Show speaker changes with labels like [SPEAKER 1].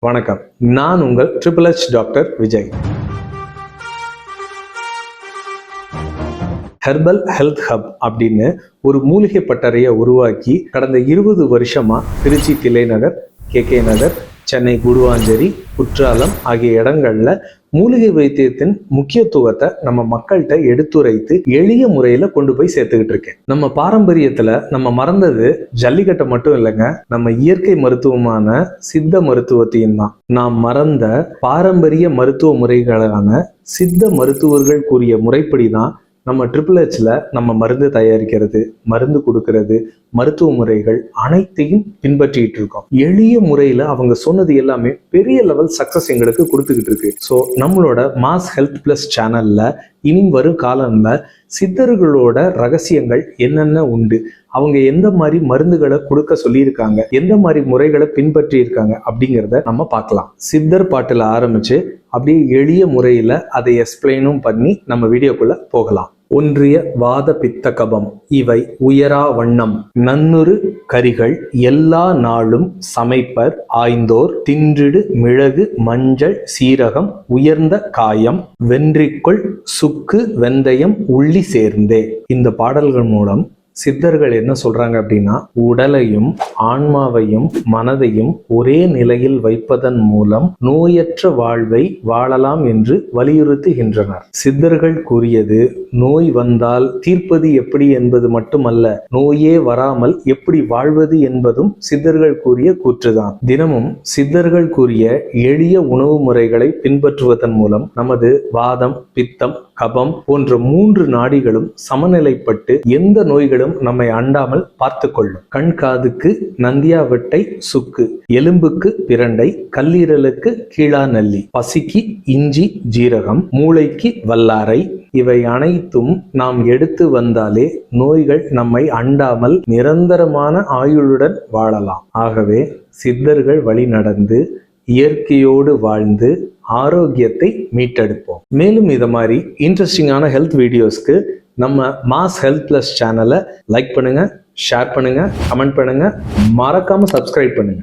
[SPEAKER 1] வணக்கம். நான் உங்கள் triple doctor Vijay. Herbal health hub அப்படின்னு ஒரு மூலிகை பட்டறையை உருவாக்கி கடந்த 20 வருஷமா திருச்சி தில்லைநகர், KK நகர், சென்னை குடுவாஞ்சேரி, குற்றாலம் ஆகிய இடங்கள்ல மூலிகை வைத்தியத்தின் முக்கியத்துவத்தை நம்ம மக்கள்கிட்ட எடுத்துரைத்து எளிய முறையில கொண்டு போய் சேர்த்துக்கிட்டு இருக்கேன். நம்ம பாரம்பரியத்துல நம்ம மறந்தது ஜல்லிக்கட்டை மட்டும் இல்லைங்க, நம்ம இயற்கை மருத்துவமான சித்த மருத்துவத்தையும் தான். நாம் மறந்த பாரம்பரிய மருத்துவ முறைகளான சித்த மருத்துவர்கள் கூறிய முறைப்படி தான் நம்ம ட்ரிபிள் நம்ம மருந்து தயாரிக்கிறது, மருந்து கொடுக்கறது, மருத்துவ முறைகள் அனைத்தையும் பின்பற்றிட்டு இருக்கோம். எளிய முறையில அவங்க சொன்னது எல்லாமே பெரிய லெவல் சக்சஸ் எங்களுக்கு கொடுத்துக்கிட்டு இருக்கு. ஸோ நம்மளோட மாஸ் ஹெல்த் பிளஸ் சேனல்ல இனி வரும் காலம்ல சித்தர்களோட ரகசியங்கள் என்னென்ன உண்டு, அவங்க எந்த மாதிரி மருந்துகளை கொடுக்க சொல்லியிருக்காங்க, எந்த மாதிரி முறைகளை பின்பற்றி இருக்காங்க அப்படிங்கிறத நம்ம பார்க்கலாம். சித்தர் பாட்டுல ஆரம்பிச்சு அப்படியே எளிய முறையில அதை எக்ஸ்பிளைனும் பண்ணி நம்ம வீடியோக்குள்ள போகலாம். ஒன்றிய வாத பித்த கபம் இவை உயரா வண்ணம் நன்னுறு கரிகள் எல்லா நாளும் சமைப்பர் ஆய்ந்தோர் தின்றிடு மிளகு மஞ்சள் சீரகம் உயர்ந்த காயம் வென்றிக்குள் சுக்கு வெந்தயம் உள்ளி சேர்ந்தே. இந்த பாடல்கள் மூலம் சித்தர்கள் என்ன சொல்றாங்க அப்படின்னா, உடலையும் ஆன்மாவையும் மனதையும் ஒரே நிலையில் வைப்பதன் மூலம் நோயற்ற வாழ்வை வாழலாம் என்று வலியுறுத்துகின்றனர். சித்தர்கள் கூறியது நோய் வந்தால் தீர்ப்பது எப்படி என்பது மட்டுமல்ல, நோயே வராமல் எப்படி வாழ்வது என்பதும் சித்தர்கள் கூறிய கூற்றுதான். தினமும் சித்தர்கள் கூறிய எளிய உணவு முறைகளை பின்பற்றுவதன் மூலம் நமது வாதம், பித்தம், கபம் போன்ற 3 நாடிகளும் சமநிலைப்பட்டு எந்த நோய்களும் நம்மை அண்டாமல் பார்த்து கொள்ளும். கண் காதுக்கு நந்தியாவட்டை சுக்கு, எலும்புக்கு பிரண்டை, கல்லீரலுக்கு கீழா நல்லி, பசிக்கு இஞ்சி ஜீரகம், மூளைக்கு வல்லாரை, இவை அனைத்தும் நாம் எடுத்து வந்தாலே நோய்கள் நம்மை அண்டாமல் நிரந்தரமான ஆயுளுடன் வாழலாம். ஆகவே சித்தர்கள் வழி நடந்து இயற்கையோடு வாழ்ந்து ஆரோக்கியத்தை மீட்டெடுப்போம். மேலும் இதை மாதிரி இன்ட்ரெஸ்டிங்கான ஹெல்த் வீடியோஸ்க்கு நம்ம மாஸ் ஹெல்த் பிளஸ் சேனலை லைக் பண்ணுங்க, ஷேர் பண்ணுங்க, கமெண்ட் பண்ணுங்க, மறக்காம சப்ஸ்கிரைப் பண்ணுங்க.